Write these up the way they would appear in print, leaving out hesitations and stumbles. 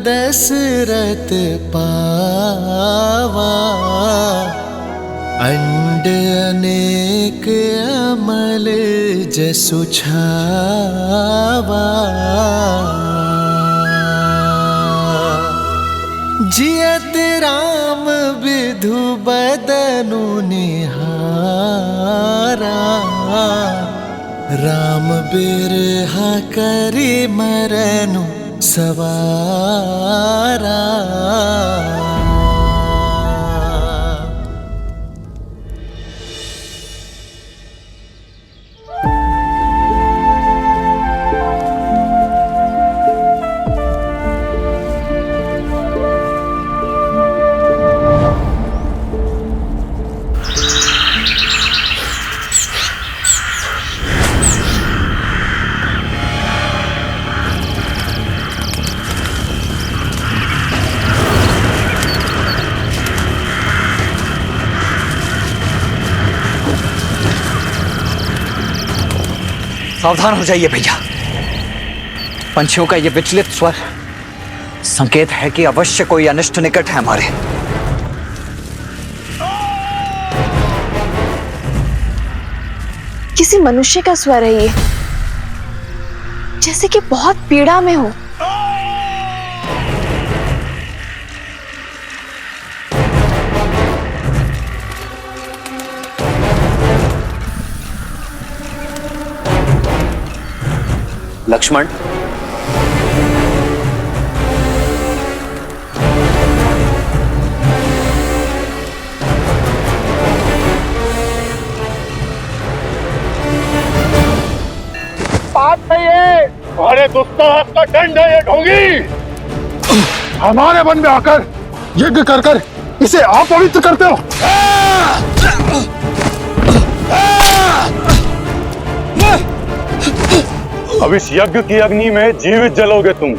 दशरथ पावा, अंड अनेक अमल जसु छावा। जियत राम विधु बदनु निहारा, राम बिरहा करि मरनु सवारा। सावधान हो जाइए भैया, पंछियों का यह विचलित स्वर संकेत है कि अवश्य कोई अनिष्ट निकट है हमारे। किसी मनुष्य का स्वर है ये, जैसे कि बहुत पीड़ा में हो। लक्ष्मण, बात है ये, अरे दुस्साहस का दंड है ये ढोंगी। हमारे वन में आकर यज्ञ कर कर इसे आप पवित्र करते हो। अब इस यज्ञ की अग्नि में जीवित जलोगे तुम।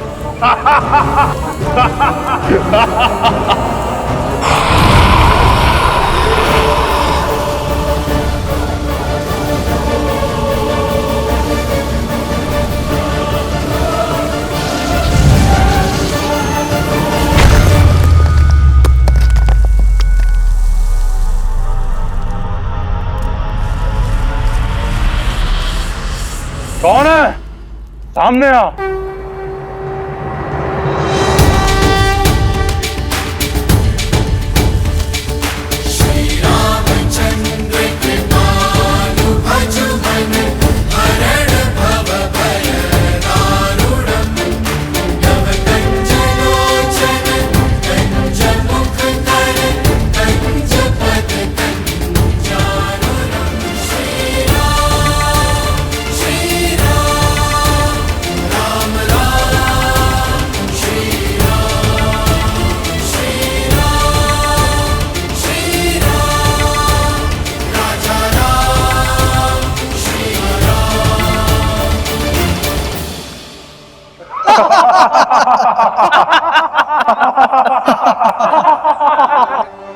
कौन है? सामने आ।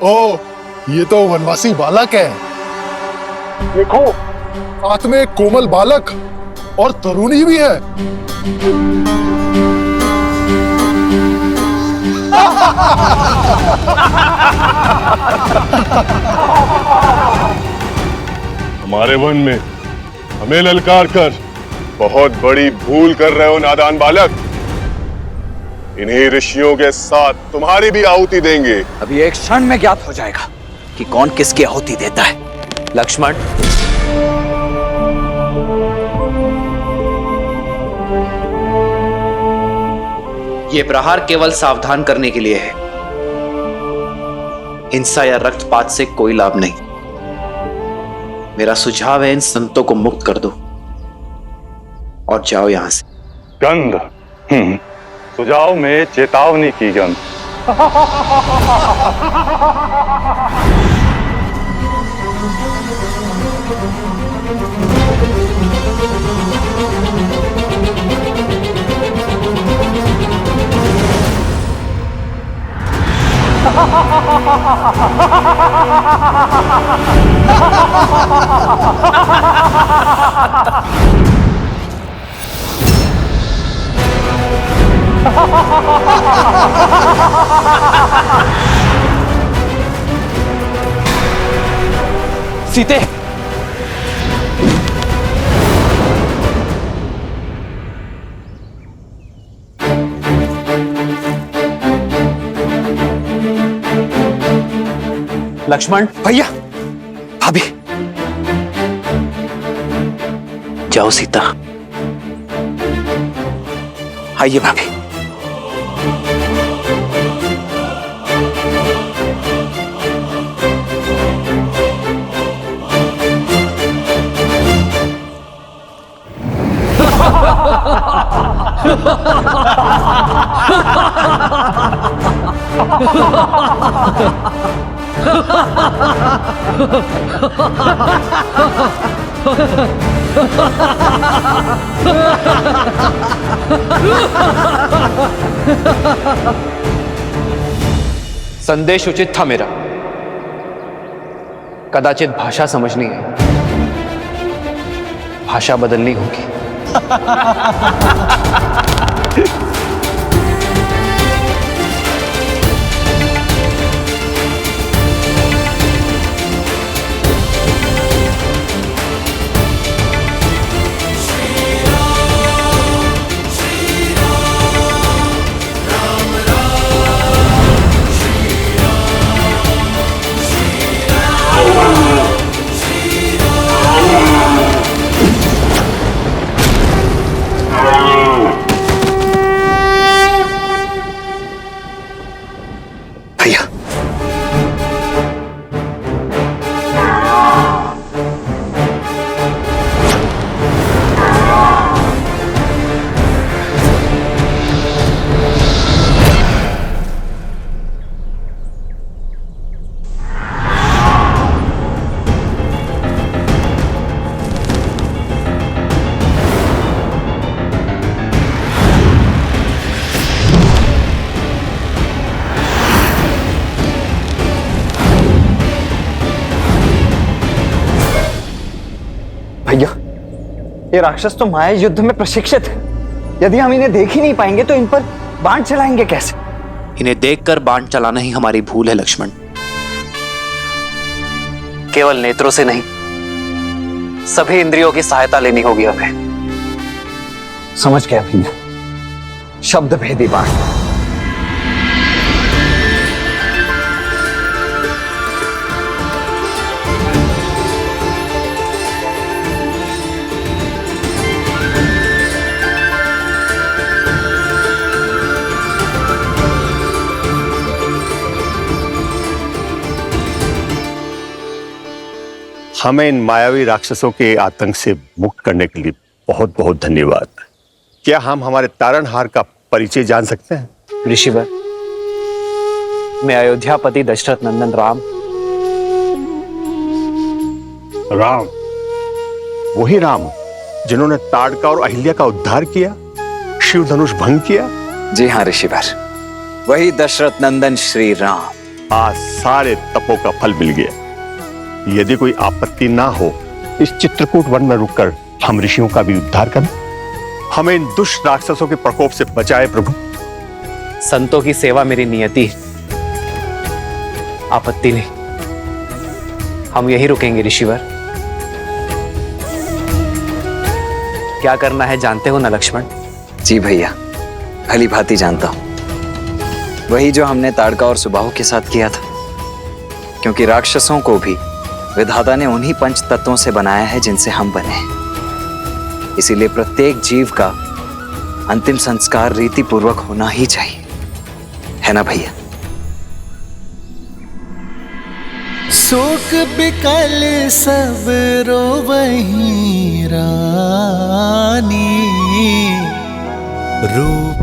ओ, ये तो वनवासी बालक है। देखो, साथ में एक कोमल बालक और तरुणी भी है। हमारे वन में हमें ललकार कर बहुत बड़ी भूल कर रहे हो नादान बालक। इन्हीं ऋषियों के साथ तुम्हारी भी आहुति देंगे। अभी एक क्षण में ज्ञात हो जाएगा कि कौन किसकी आहुति देता है। लक्ष्मण, ये प्रहार केवल सावधान करने के लिए है, हिंसा या रक्तपात से कोई लाभ नहीं। मेरा सुझाव है इन संतों को मुक्त कर दो और जाओ यहां से। गंध, सुझाव में चेतावनी की गंध। सीते, लक्ष्मण, भैया, भाभी, जाओ सीता। आइए भाभी। संदेश उचित था मेरा, कदाचित भाषा समझनी है, भाषा बदलनी होगी। भैया, भैया, ये राक्षस तो माया युद्ध में प्रशिक्षित है। यदि हम इन्हें देख ही नहीं पाएंगे तो इन पर बाण चलाएंगे कैसे? इन्हें देखकर बाण चलाना ही हमारी भूल है लक्ष्मण। केवल नेत्रों से नहीं, सभी इंद्रियों की सहायता लेनी होगी हमें। समझ गया भैया, शब्द भेदी बाण। हमें इन मायावी राक्षसों के आतंक से मुक्त करने के लिए बहुत बहुत धन्यवाद। क्या हम हमारे तारणहार का परिचय जान सकते हैं? ऋषिवर, मैं अयोध्यापति दशरथ नंदन राम। राम, वही राम जिन्होंने ताड़का और अहिल्या का उद्धार किया, शिव धनुष भंग किया? जी हाँ ऋषिवर, वही दशरथ नंदन श्री राम। आज सारे तपों का फल मिल गया। यदि कोई आपत्ति ना हो, इस चित्रकूट वन में रुककर हम ऋषियों का भी उद्धार करें। हमें इन दुष्ट राक्षसों के प्रकोप से बचाए प्रभु। संतों की सेवा मेरी नियति है, आपत्ति नहीं। हम यही रुकेंगे ऋषिवर। क्या करना है जानते हो ना लक्ष्मण? जी भैया, भली भांति जानता हूं। वही जो हमने ताड़का और सुबाहु के साथ किया था, क्योंकि राक्षसों को भी विधाता ने उन्हीं पंच तत्वों से बनाया है जिनसे हम बने हैं। इसीलिए प्रत्येक जीव का अंतिम संस्कार रीति पूर्वक होना ही चाहिए, है ना भैया? शोक बिकल सब रोवहीं रानी, रूप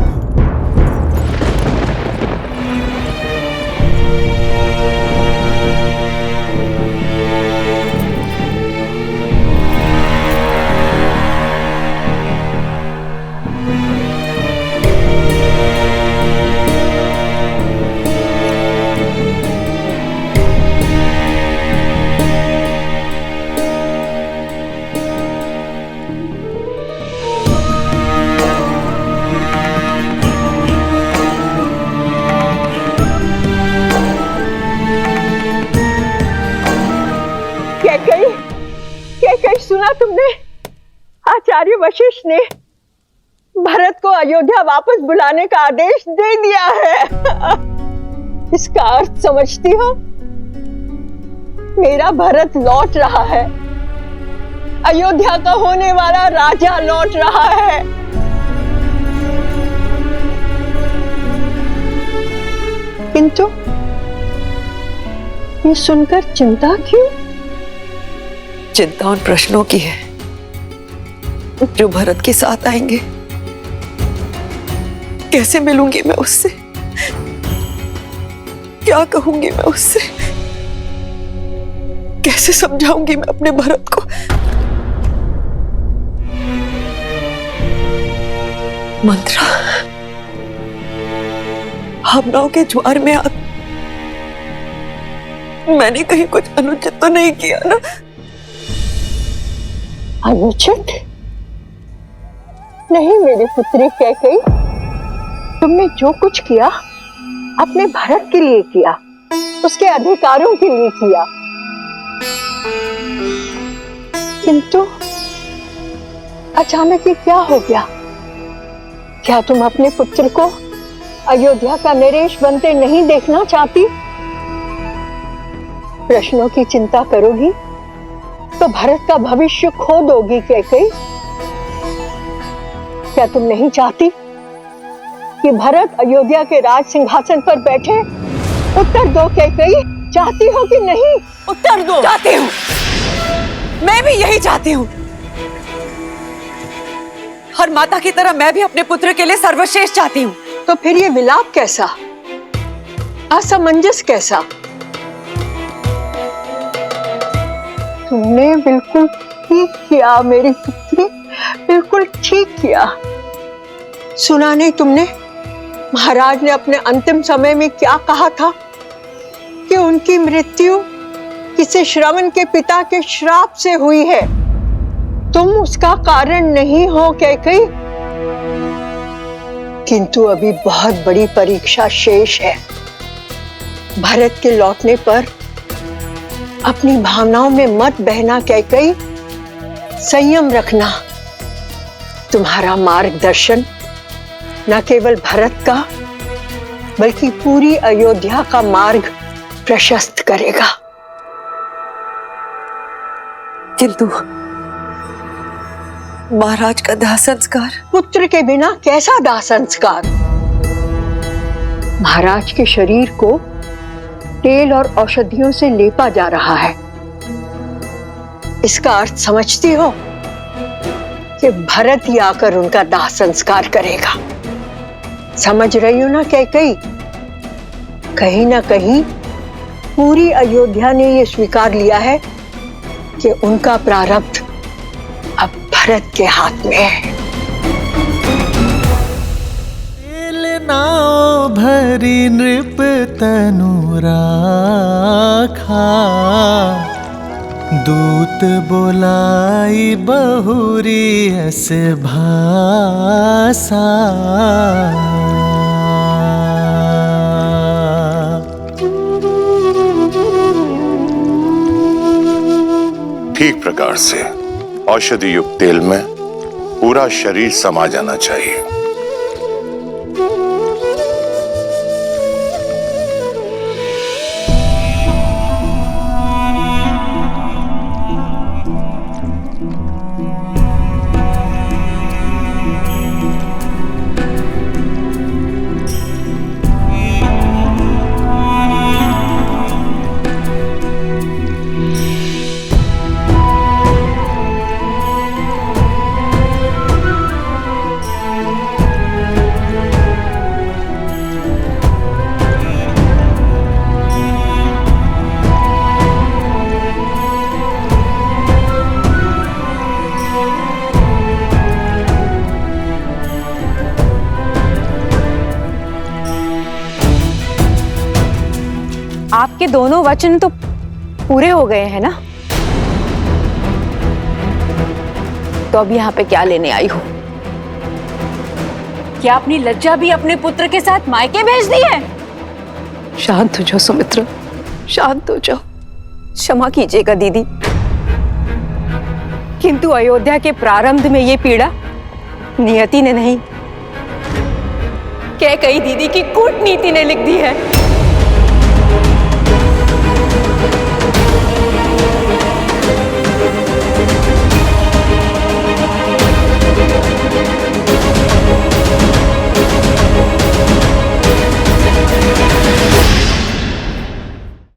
कैकई सुना तुमने? आचार्य वशिष्ठ ने भरत को अयोध्या वापस बुलाने का आदेश दे दिया है। इसका अर्थ समझती हो? मेरा भरत लौट रहा है, अयोध्या का होने वाला राजा लौट रहा है। किंतु ये सुनकर चिंता क्यों? चिंता उन प्रश्नों की है जो भरत के साथ आएंगे। कैसे मिलूंगी मैं उससे? क्या कहूंगी मैं उससे? कैसे समझाऊंगी मैं अपने भरत को? मंत्रा, भावनाओं के ज्वार में मैंने कहीं कुछ अनुचित तो नहीं किया ना? अनुचित नहीं मेरी पुत्री कैकई, तुमने जो कुछ किया अपने भरत के लिए किया, उसके अधिकारों के लिए किया। किंतु अचानक ये क्या हो गया? क्या तुम अपने पुत्र को अयोध्या का नरेश बनते नहीं देखना चाहती? प्रश्नों की चिंता करोगी तो भरत का भविष्य खो दोगी कैकई। क्या तुम नहीं चाहती कि भरत अयोध्या के राज सिंहासन पर बैठे? उत्तर दो कैकई, चाहती हो कि नहीं? उत्तर दो। चाहती हूँ, मैं भी यही चाहती हूँ। हर माता की तरह मैं भी अपने पुत्र के लिए सर्वश्रेष्ठ चाहती हूँ। तो फिर ये विलाप कैसा, असमंजस कैसा? तुमने बिल्कुल ठीक किया मेरी पुत्री, बिल्कुल ठीक किया। सुना नहीं तुमने महाराज ने अपने अंतिम समय में क्या कहा था कि उनकी मृत्यु किसी श्रवण के पिता के श्राप से हुई है। तुम उसका कारण नहीं हो कैकई। किंतु अभी बहुत बड़ी परीक्षा शेष है। भरत के लौटने पर अपनी भावनाओं में मत बहना कैकई, संयम रखना। तुम्हारा मार्गदर्शन न केवल भरत का बल्कि पूरी अयोध्या का मार्ग प्रशस्त करेगा। किंतु महाराज का दाह संस्कार? पुत्र के बिना कैसा दाह संस्कार? महाराज के शरीर को तेल और औषधियों से लेपा जा रहा है। इसका अर्थ समझती हो कि भरत ही आकर उनका दाह संस्कार करेगा। समझ रही हो ना कैकई? कहीं ना कहीं पूरी अयोध्या ने यह स्वीकार लिया है कि उनका प्रारब्ध अब भरत के हाथ में है। नाव भरी नृप तनु राखा, दूत बोलाई बहुरी अस भाषा। ठीक प्रकार से औषधि युक्त तेल में पूरा शरीर समा जाना चाहिए। आपके दोनों वचन तो पूरे हो गए हैं ना? तो अब यहाँ पे क्या लेने आई हो? क्या अपनी लज्जा भी अपने पुत्र के साथ मायके भेज दी है? शांत हो जाओ सुमित्रा, शांत हो जाओ। क्षमा कीजिएगा दीदी, किंतु अयोध्या के प्रारंभ में ये पीड़ा नियति ने नहीं, कैकेयी दीदी की कूटनीति ने लिख दी है।